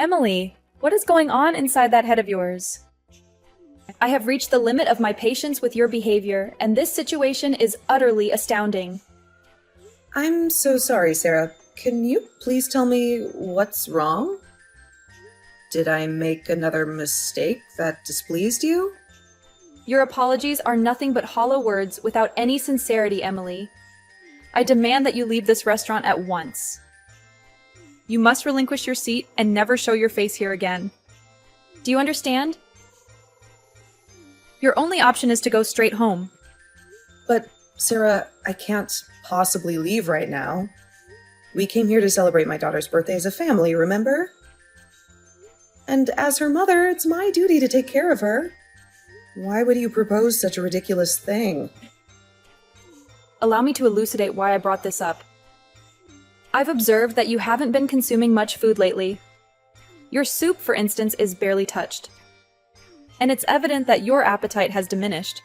Emily, what is going on inside that head of yours? I have reached the limit of my patience with your behavior, and this situation is utterly astounding. I'm so sorry, Sarah. Can you please tell me what's wrong? Did I make another mistake that displeased you? Your apologies are nothing but hollow words without any sincerity, Emily. I demand that you leave this restaurant at once. You must relinquish your seat and never show your face here again. Do you understand? Your only option is to go straight home. But, Sarah, I can't possibly leave right now. We came here to celebrate my daughter's birthday as a family, remember? And as her mother, it's my duty to take care of her. Why would you propose such a ridiculous thing? Allow me to elucidate why I brought this up. I've observed that you haven't been consuming much food lately. Your soup, for instance, is barely touched. And it's evident that your appetite has diminished.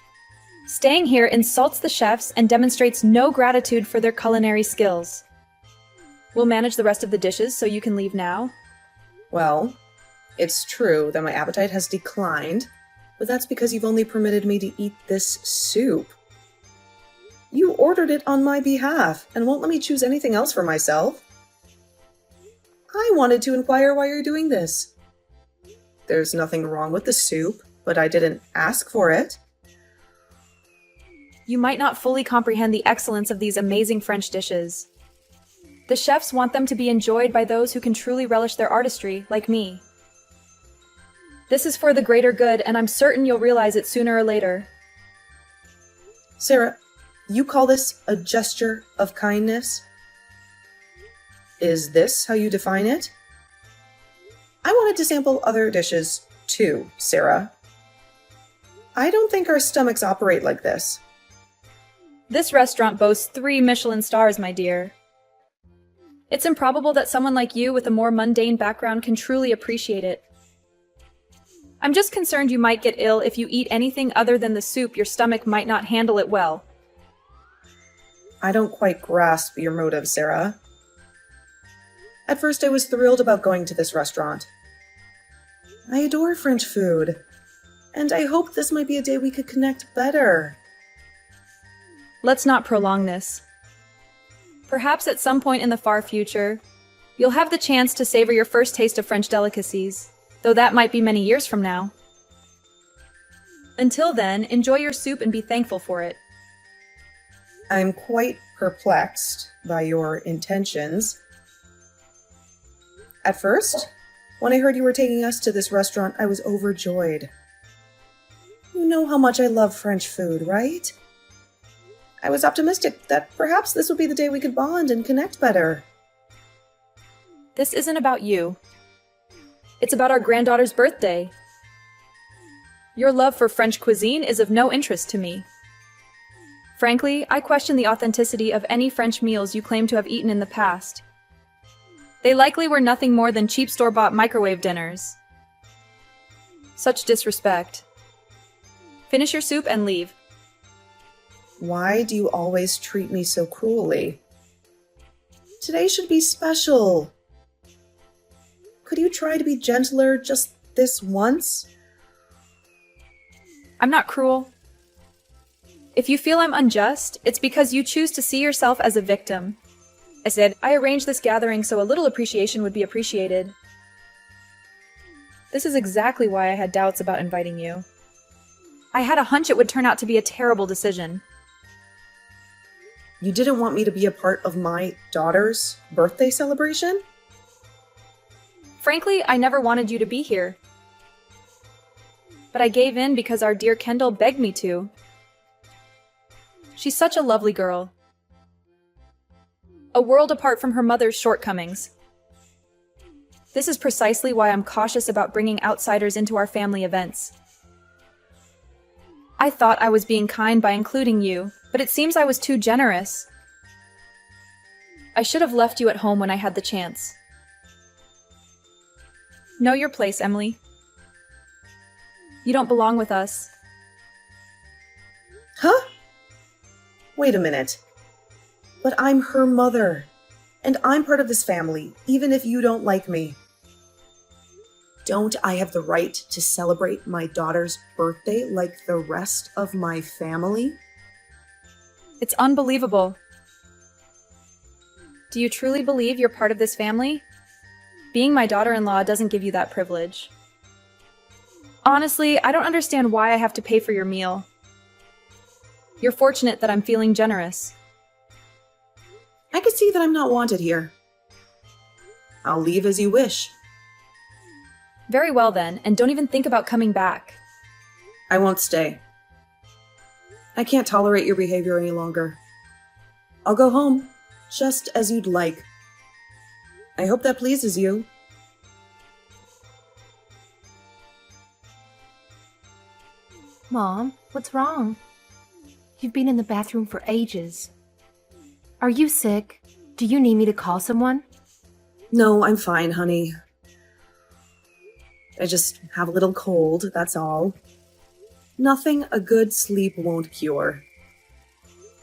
Staying here insults the chefs and demonstrates no gratitude for their culinary skills. We'll manage the rest of the dishes so you can leave now. Well, it's true that my appetite has declined, but that's because you've only permitted me to eat this soup. You ordered it on my behalf and won't let me choose anything else for myself. I wanted to inquire why you're doing this. There's nothing wrong with the soup, but I didn't ask for it. You might not fully comprehend the excellence of these amazing French dishes. The chefs want them to be enjoyed by those who can truly relish their artistry, like me. This is for the greater good, and I'm certain you'll realize it sooner or later. Sarah, you call this a gesture of kindness? Is this how you define it? I wanted to sample other dishes too, Sarah. I don't think our stomachs operate like this. This restaurant boasts 3 Michelin stars, my dear. It's improbable that someone like you with a more mundane background can truly appreciate it. I'm just concerned you might get ill if you eat anything other than the soup. Your stomach might not handle it well. I don't quite grasp your motive, Sarah. At first, I was thrilled about going to this restaurant. I adore French food, and I hoped this might be a day we could connect better. Let's not prolong this. Perhaps at some point in the far future, you'll have the chance to savor your first taste of French delicacies, though that might be many years from now. Until then, enjoy your soup and be thankful for it. I'm quite perplexed by your intentions. At first, when I heard you were taking us to this restaurant, I was overjoyed. You know how much I love French food, right? I was optimistic that perhaps this would be the day we could bond and connect better. This isn't about you. It's about our granddaughter's birthday. Your love for French cuisine is of no interest to me. Frankly, I question the authenticity of any French meals you claim to have eaten in the past. They likely were nothing more than cheap store-bought microwave dinners. Such disrespect. Finish your soup and leave. Why do you always treat me so cruelly? Today should be special. Could you try to be gentler just this once? I'm not cruel. If you feel I'm unjust, it's because you choose to see yourself as a victim. I said, I arranged this gathering so a little appreciation would be appreciated. This is exactly why I had doubts about inviting you. I had a hunch it would turn out to be a terrible decision. You didn't want me to be a part of my daughter's birthday celebration? Frankly, I never wanted you to be here. But I gave in because our dear Kendall begged me to. She's such a lovely girl. A world apart from her mother's shortcomings. This is precisely why I'm cautious about bringing outsiders into our family events. I thought I was being kind by including you, but it seems I was too generous. I should have left you at home when I had the chance. Know your place, Emily. You don't belong with us. Huh? Wait a minute. But I'm her mother, and I'm part of this family, even if you don't like me. Don't I have the right to celebrate my daughter's birthday like the rest of my family? It's unbelievable. Do you truly believe you're part of this family? Being my daughter-in-law doesn't give you that privilege. Honestly, I don't understand why I have to pay for your meal. You're fortunate that I'm feeling generous. I can see that I'm not wanted here. I'll leave as you wish. Very well then, and don't even think about coming back. I won't stay. I can't tolerate your behavior any longer. I'll go home, just as you'd like. I hope that pleases you. Mom, what's wrong? You've been in the bathroom for ages. Are you sick? Do you need me to call someone? No, I'm fine, honey. I just have a little cold, that's all. Nothing a good sleep won't cure.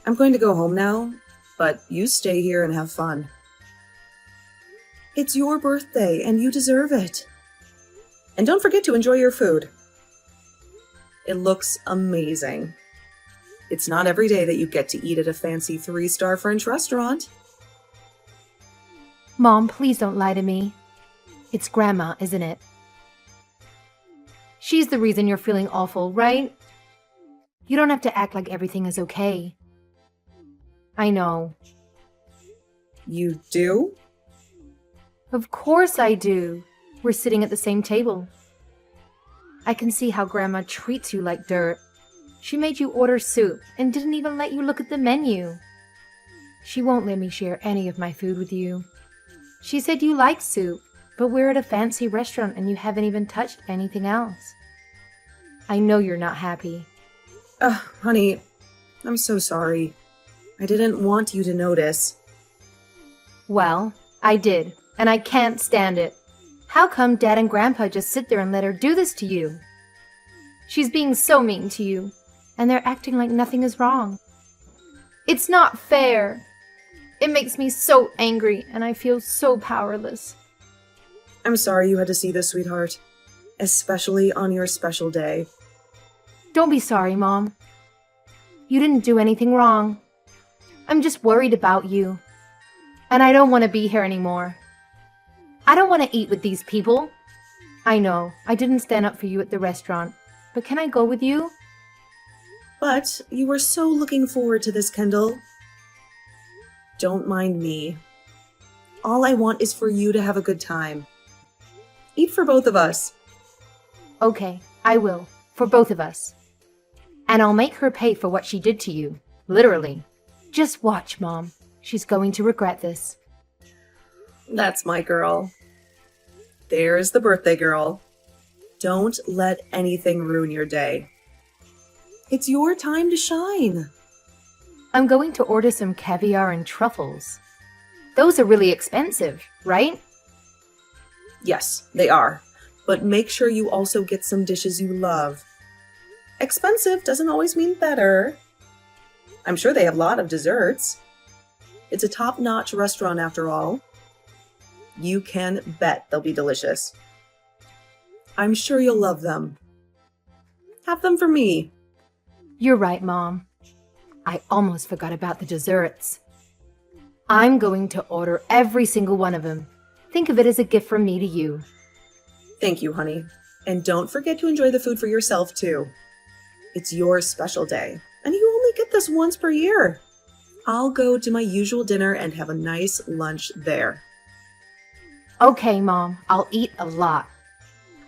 I'm going to go home now, but you stay here and have fun. It's your birthday, and you deserve it. And don't forget to enjoy your food. It looks amazing. It's not every day that you get to eat at a fancy 3-star French restaurant. Mom, please don't lie to me. It's Grandma, isn't it? She's the reason you're feeling awful, right? You don't have to act like everything is okay. I know. You do? Of course I do. We're sitting at the same table. I can see how Grandma treats you like dirt. She made you order soup and didn't even let you look at the menu. She won't let me share any of my food with you. She said you like soup, but we're at a fancy restaurant and you haven't even touched anything else. I know you're not happy. Honey, I'm so sorry. I didn't want you to notice. Well, I did, and I can't stand it. How come Dad and Grandpa just sit there and let her do this to you? She's being so mean to you, and they're acting like nothing is wrong. It's not fair. It makes me so angry, and I feel so powerless. I'm sorry you had to see this, sweetheart. Especially on your special day. Don't be sorry, Mom. You didn't do anything wrong. I'm just worried about you. And I don't want to be here anymore. I don't want to eat with these people. I know, I didn't stand up for you at the restaurant, but can I go with you? But you were so looking forward to this, Kendall. Don't mind me. All I want is for you to have a good time. Eat for both of us. Okay, I will, for both of us. And I'll make her pay for what she did to you, literally. Just watch, Mom. She's going to regret this. That's my girl. There's the birthday girl. Don't let anything ruin your day. It's your time to shine. I'm going to order some caviar and truffles. Those are really expensive, right? Yes, they are. But make sure you also get some dishes you love. Expensive doesn't always mean better. I'm sure they have a lot of desserts. It's a top-notch restaurant after all. You can bet they'll be delicious. I'm sure you'll love them. Have them for me. You're right, Mom. I almost forgot about the desserts. I'm going to order every single one of them. Think of it as a gift from me to you. Thank you, honey. And don't forget to enjoy the food for yourself, too. It's your special day, and you only get this once per year. I'll go to my usual dinner and have a nice lunch there. Okay, Mom, I'll eat a lot.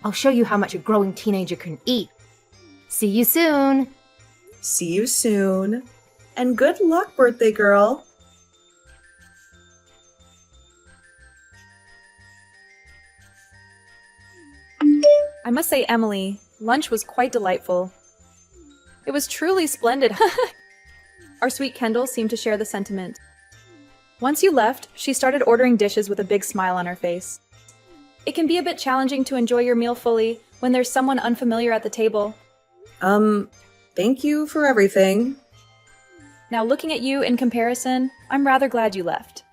I'll show you how much a growing teenager can eat. See you soon. See you soon. And good luck, birthday girl. I must say, Emily, lunch was quite delightful. It was truly splendid. Our sweet Kendall seemed to share the sentiment. Once you left, she started ordering dishes with a big smile on her face. It can be a bit challenging to enjoy your meal fully when there's someone unfamiliar at the table. Thank you for everything. Now, looking at you in comparison, I'm rather glad you left.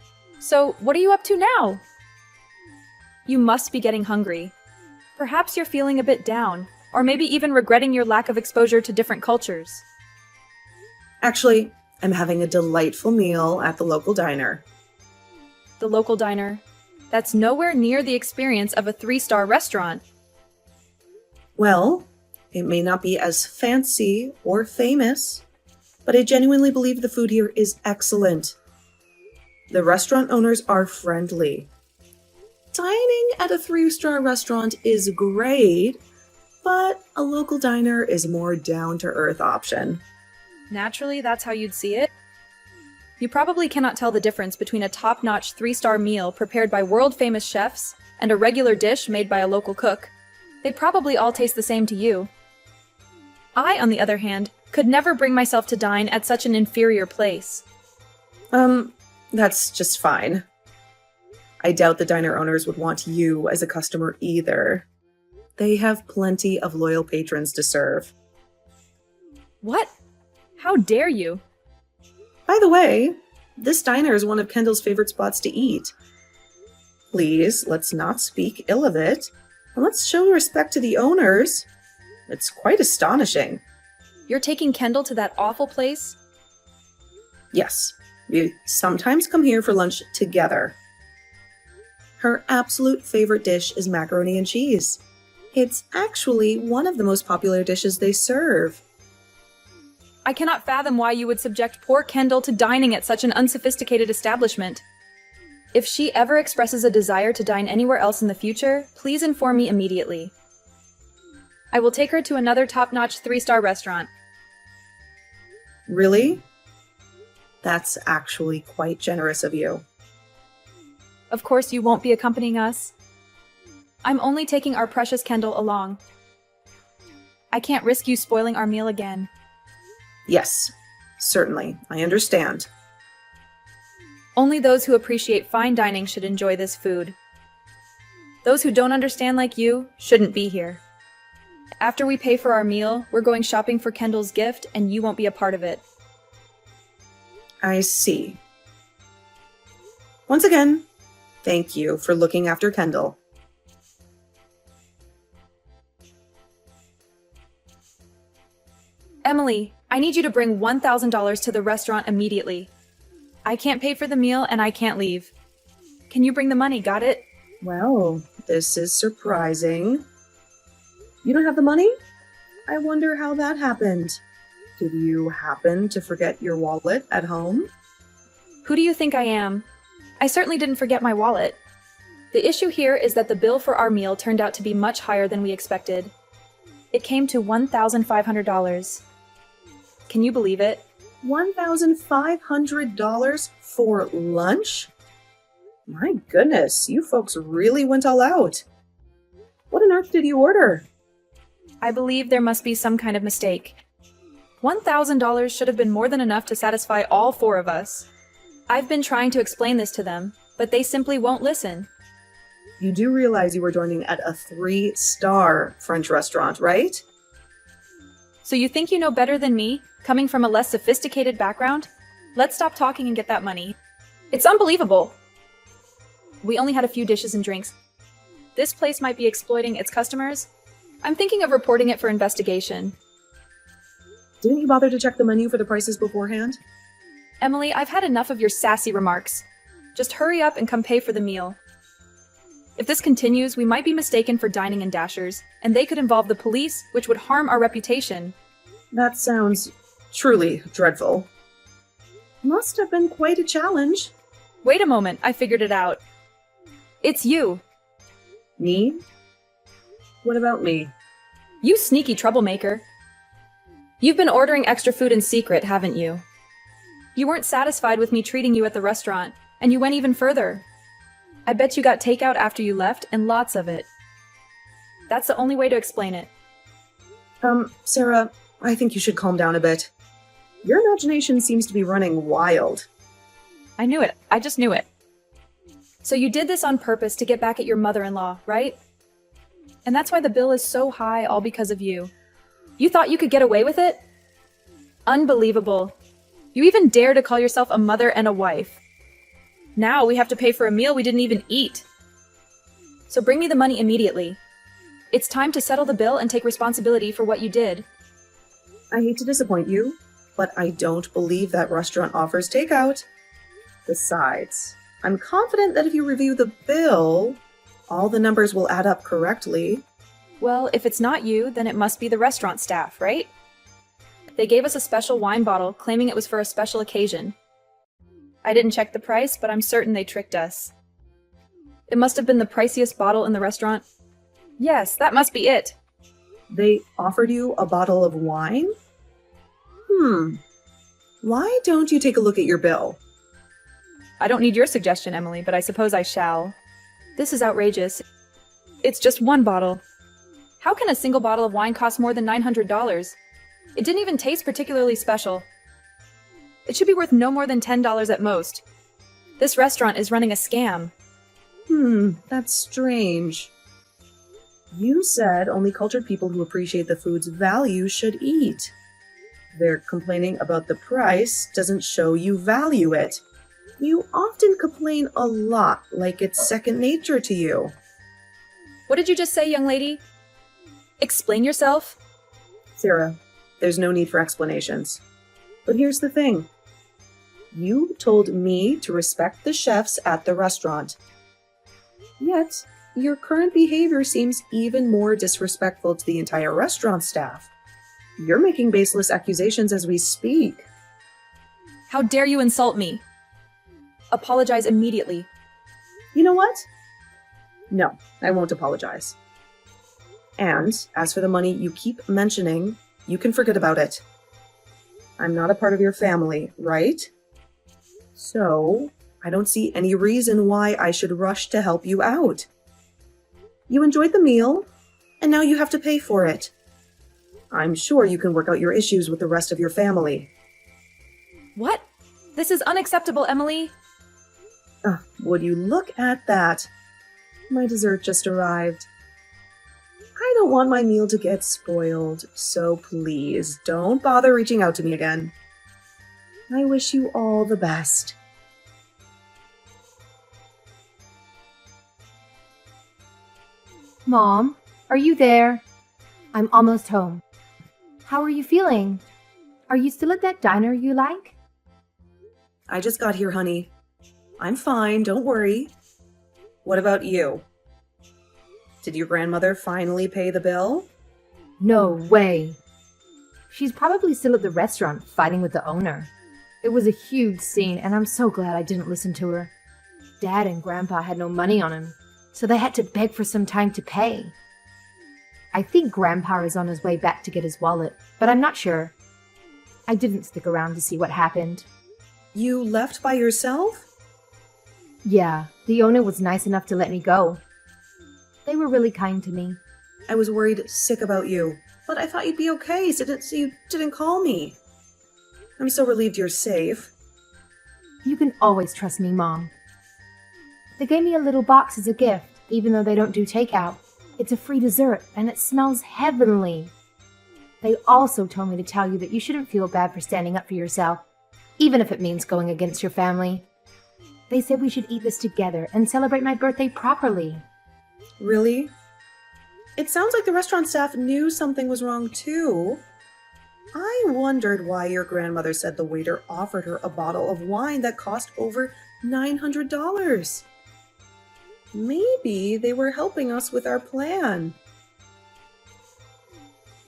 So, what are you up to now? You must be getting hungry. Perhaps you're feeling a bit down, or maybe even regretting your lack of exposure to different cultures. Actually, I'm having a delightful meal at the local diner. The local diner. That's nowhere near the experience of a 3-star restaurant. Well, it may not be as fancy or famous, but I genuinely believe the food here is excellent. The restaurant owners are friendly. Dining at a 3-star restaurant is great, but a local diner is a more down-to-earth option. Naturally, that's how you'd see it. You probably cannot tell the difference between a top-notch 3-star meal prepared by world-famous chefs and a regular dish made by a local cook. They'd probably all taste the same to you. I, on the other hand, could never bring myself to dine at such an inferior place. That's just fine. I doubt the diner owners would want you as a customer either. They have plenty of loyal patrons to serve. What? How dare you? By the way, this diner is one of Kendall's favorite spots to eat. Please, let's not speak ill of it, and let's show respect to the owners. It's quite astonishing. You're taking Kendall to that awful place? Yes, we sometimes come here for lunch together. Her absolute favorite dish is macaroni and cheese. It's actually one of the most popular dishes they serve. I cannot fathom why you would subject poor Kendall to dining at such an unsophisticated establishment. If she ever expresses a desire to dine anywhere else in the future, please inform me immediately. I will take her to another top-notch 3-star restaurant. Really? That's actually quite generous of you. Of course you won't be accompanying us. I'm only taking our precious Kendall along. I can't risk you spoiling our meal again. Yes, certainly. I understand. Only those who appreciate fine dining should enjoy this food. Those who don't understand like you shouldn't be here. After we pay for our meal, we're going shopping for Kendall's gift, and you won't be a part of it. I see. Once again, thank you for looking after Kendall. Emily, I need you to bring $1,000 to the restaurant immediately. I can't pay for the meal and I can't leave. Can you bring the money, got it? Well, this is surprising. You don't have the money? I wonder how that happened. Did you happen to forget your wallet at home? Who do you think I am? I certainly didn't forget my wallet. The issue here is that the bill for our meal turned out to be much higher than we expected. It came to $1,500. Can you believe it? $1,500 for lunch? My goodness, you folks really went all out. What on earth did you order? I believe there must be some kind of mistake. $1,000 should have been more than enough to satisfy all 4 of us. I've been trying to explain this to them, but they simply won't listen. You do realize you were dining at a 3-star French restaurant, right? So you think you know better than me, coming from a less sophisticated background? Let's stop talking and get that money. It's unbelievable. We only had a few dishes and drinks. This place might be exploiting its customers. I'm thinking of reporting it for investigation. Didn't you bother to check the menu for the prices beforehand? Emily, I've had enough of your sassy remarks. Just hurry up and come pay for the meal. If this continues, we might be mistaken for dining in Dashers, and they could involve the police, which would harm our reputation. That sounds truly dreadful. Must have been quite a challenge. Wait a moment, I figured it out. It's you. Me? What about me? You sneaky troublemaker. You've been ordering extra food in secret, haven't you? You weren't satisfied with me treating you at the restaurant, and you went even further. I bet you got takeout after you left, and lots of it. That's the only way to explain it. Sarah, I think you should calm down a bit. Your imagination seems to be running wild. I knew it. I just knew it. So you did this on purpose to get back at your mother-in-law, right? And that's why the bill is so high, all because of you. You thought you could get away with it? Unbelievable. You even dare to call yourself a mother and a wife. Now we have to pay for a meal we didn't even eat. So bring me the money immediately. It's time to settle the bill and take responsibility for what you did. I hate to disappoint you, but I don't believe that restaurant offers takeout. Besides, I'm confident that if you review the bill, all the numbers will add up correctly. Well, if it's not you, then it must be the restaurant staff, right? They gave us a special wine bottle, claiming it was for a special occasion. I didn't check the price, but I'm certain they tricked us. It must have been the priciest bottle in the restaurant. Yes, that must be it. They offered you a bottle of wine? Why don't you take a look at your bill? I don't need your suggestion, Emily, but I suppose I shall. This is outrageous. It's just one bottle. How can a single bottle of wine cost more than $900? It didn't even taste particularly special. It should be worth no more than $10 at most. This restaurant is running a scam. That's strange. You said only cultured people who appreciate the food's value should eat. Their complaining about the price doesn't show you value it. You often complain a lot, like it's second nature to you. What did you just say, young lady? Explain yourself? Sarah, there's no need for explanations. But here's the thing. You told me to respect the chefs at the restaurant. Yet, your current behavior seems even more disrespectful to the entire restaurant staff. You're making baseless accusations as we speak. How dare you insult me? Apologize immediately. You know what? No, I won't apologize. And as for the money you keep mentioning, you can forget about it. I'm not a part of your family, right? So, I don't see any reason why I should rush to help you out. You enjoyed the meal, and now you have to pay for it. I'm sure you can work out your issues with the rest of your family. What? This is unacceptable, Emily. Would you look at that? My dessert just arrived. I don't want my meal to get spoiled, so please don't bother reaching out to me again. I wish you all the best. Mom, are you there? I'm almost home. How are you feeling? Are you still at that diner you like? I just got here, honey. I'm fine, don't worry. What about you? Did your grandmother finally pay the bill? No way. She's probably still at the restaurant fighting with the owner. It was a huge scene, and I'm so glad I didn't listen to her. Dad and Grandpa had no money on him, so they had to beg for some time to pay. I think Grandpa is on his way back to get his wallet, but I'm not sure. I didn't stick around to see what happened. You left by yourself? Yeah, the owner was nice enough to let me go. They were really kind to me. I was worried sick about you, but I thought you'd be okay, so you didn't call me. I'm so relieved you're safe. You can always trust me, Mom. They gave me a little box as a gift, even though they don't do takeout. It's a free dessert, and it smells heavenly. They also told me to tell you that you shouldn't feel bad for standing up for yourself, even if it means going against your family. They said we should eat this together and celebrate my birthday properly. Really? It sounds like the restaurant staff knew something was wrong too. I wondered why your grandmother said the waiter offered her a bottle of wine that cost over $900. Maybe they were helping us with our plan.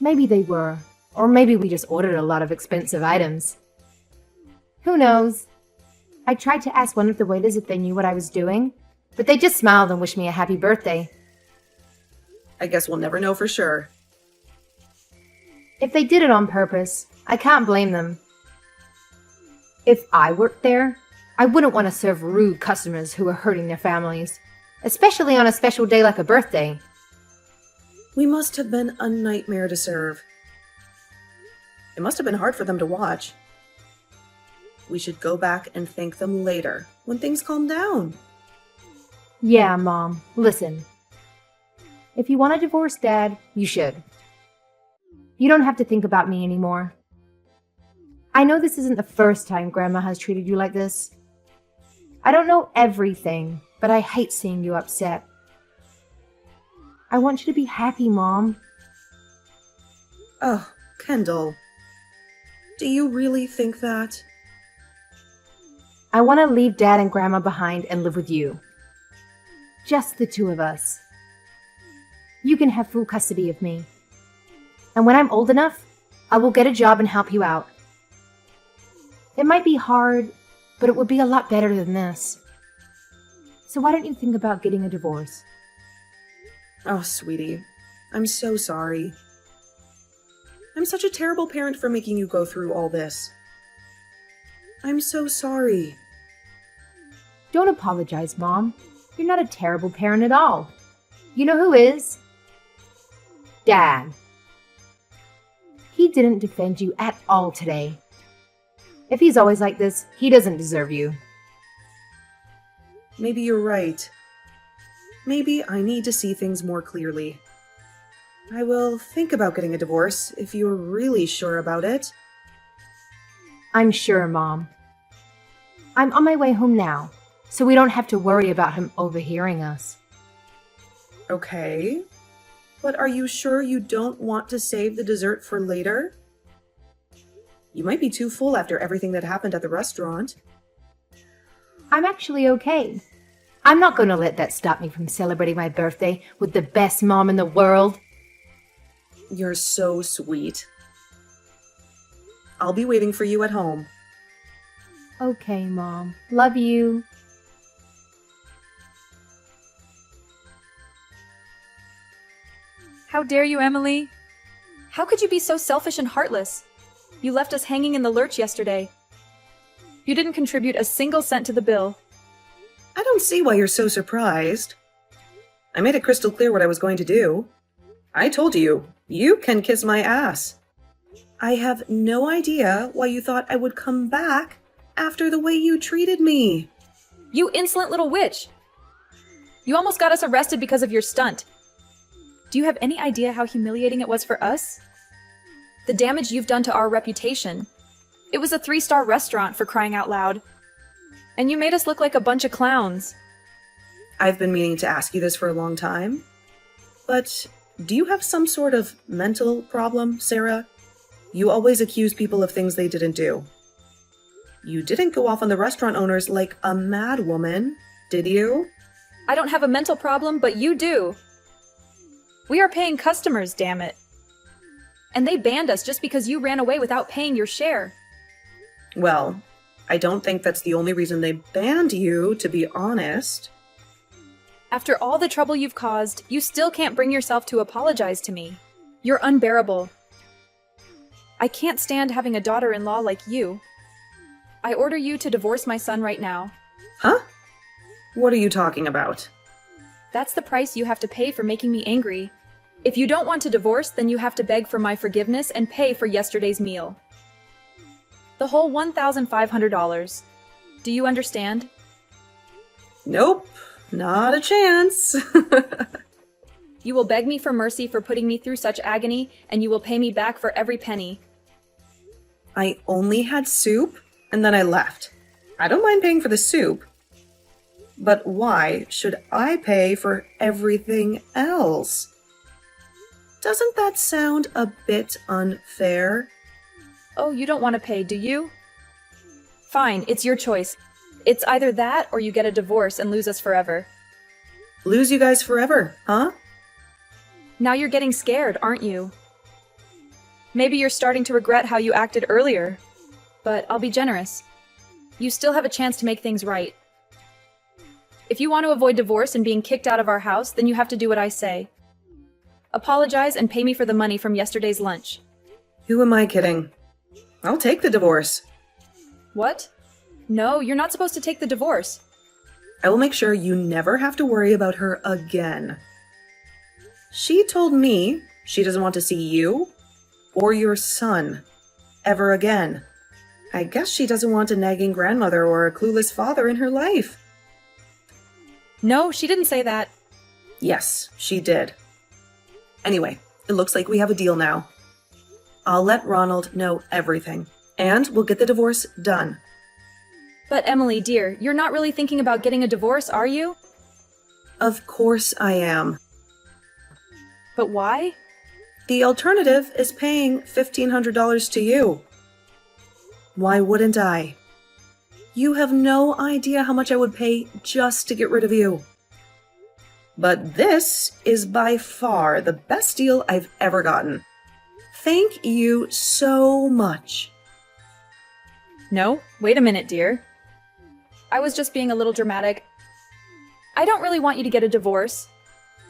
Maybe they were, or maybe we just ordered a lot of expensive items. Who knows? I tried to ask one of the waiters if they knew what I was doing, but they just smiled and wished me a happy birthday. I guess we'll never know for sure. If they did it on purpose, I can't blame them. If I worked there, I wouldn't want to serve rude customers who are hurting their families, especially on a special day like a birthday. We must have been a nightmare to serve. It must have been hard for them to watch. We should go back and thank them later, when things calm down. Yeah, Mom, listen. If you want to divorce Dad, you should. You don't have to think about me anymore. I know this isn't the first time Grandma has treated you like this. I don't know everything, but I hate seeing you upset. I want you to be happy, Mom. Oh, Kendall. Do you really think that? I want to leave Dad and Grandma behind and live with you. Just the two of us. You can have full custody of me. And when I'm old enough, I will get a job and help you out. It might be hard, but it would be a lot better than this. So why don't you think about getting a divorce? Oh, sweetie. I'm so sorry. I'm such a terrible parent for making you go through all this. I'm so sorry. Don't apologize, Mom. You're not a terrible parent at all. You know who is? Dad. He didn't defend you at all today. If he's always like this, he doesn't deserve you. Maybe you're right. Maybe I need to see things more clearly. I will think about getting a divorce if you're really sure about it. I'm sure, Mom. I'm on my way home now, so we don't have to worry about him overhearing us. Okay. But are you sure you don't want to save the dessert for later? You might be too full after everything that happened at the restaurant. I'm actually okay. I'm not going to let that stop me from celebrating my birthday with the best mom in the world. You're so sweet. I'll be waiting for you at home. Okay, Mom. Love you. How dare you, Emily? How could you be so selfish and heartless? You left us hanging in the lurch yesterday. You didn't contribute a single cent to the bill. I don't see why you're so surprised. I made it crystal clear what I was going to do. I told you, you can kiss my ass. I have no idea why you thought I would come back after the way you treated me. You insolent little witch! You almost got us arrested because of your stunt. Do you have any idea how humiliating it was for us? The damage you've done to our reputation. It was a 3-star restaurant, for crying out loud. And you made us look like a bunch of clowns. I've been meaning to ask you this for a long time. But do you have some sort of mental problem, Sarah? You always accuse people of things they didn't do. You didn't go off on the restaurant owners like a mad woman, did you? I don't have a mental problem, but you do. We are paying customers, damn it. And they banned us just because you ran away without paying your share. Well, I don't think that's the only reason they banned you, to be honest. After all the trouble you've caused, you still can't bring yourself to apologize to me. You're unbearable. I can't stand having a daughter-in-law like you. I order you to divorce my son right now. Huh? What are you talking about? That's the price you have to pay for making me angry. If you don't want to divorce, then you have to beg for my forgiveness and pay for yesterday's meal. The whole $1,500. Do you understand? Nope, not a chance. You will beg me for mercy for putting me through such agony, and you will pay me back for every penny. I only had soup, and then I left. I don't mind paying for the soup. But why should I pay for everything else? Doesn't that sound a bit unfair? Oh, you don't want to pay, do you? Fine, it's your choice. It's either that or you get a divorce and lose us forever. Lose you guys forever, huh? Now you're getting scared, aren't you? Maybe you're starting to regret how you acted earlier. But I'll be generous. You still have a chance to make things right. If you want to avoid divorce and being kicked out of our house, then you have to do what I say. Apologize and pay me for the money from yesterday's lunch. Who am I kidding? I'll take the divorce. What? No, you're not supposed to take the divorce. I will make sure you never have to worry about her again. She told me she doesn't want to see you or your son ever again. I guess she doesn't want a nagging grandmother or a clueless father in her life. No, she didn't say that. Yes, she did. Anyway, it looks like we have a deal now. I'll let Ronald know everything, and we'll get the divorce done. But Emily, dear, you're not really thinking about getting a divorce, are you? Of course I am. But why? The alternative is paying $1,500 to you. Why wouldn't I? You have no idea how much I would pay just to get rid of you. But this is by far the best deal I've ever gotten. Thank you so much. No, wait a minute, dear. I was just being a little dramatic. I don't really want you to get a divorce.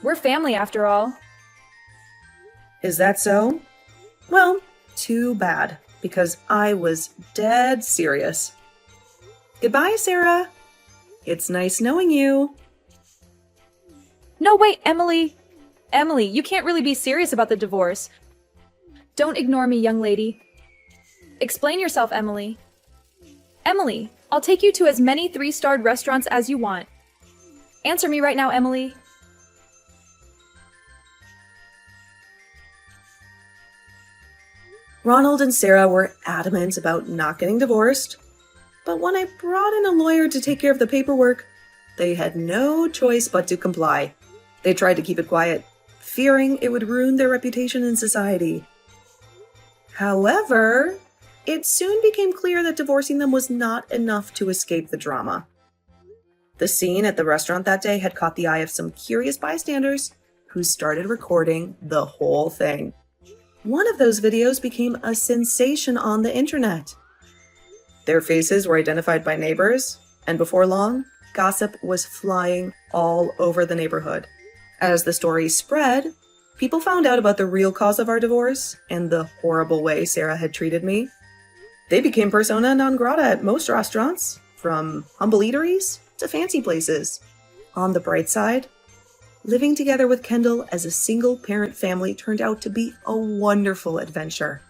We're family after all. Is that so? Well, too bad, because I was dead serious. Goodbye, Sarah. It's nice knowing you. No, wait, Emily. Emily, you can't really be serious about the divorce. Don't ignore me, young lady. Explain yourself, Emily. Emily, I'll take you to as many 3-starred restaurants as you want. Answer me right now, Emily. Ronald and Sarah were adamant about not getting divorced, but when I brought in a lawyer to take care of the paperwork, they had no choice but to comply. They tried to keep it quiet, fearing it would ruin their reputation in society. However, it soon became clear that divorcing them was not enough to escape the drama. The scene at the restaurant that day had caught the eye of some curious bystanders who started recording the whole thing. One of those videos became a sensation on the internet. Their faces were identified by neighbors, and before long, gossip was flying all over the neighborhood. As the story spread, people found out about the real cause of our divorce and the horrible way Sarah had treated me. They became persona non grata at most restaurants, from humble eateries to fancy places. On the bright side, living together with Kendall as a single-parent family turned out to be a wonderful adventure.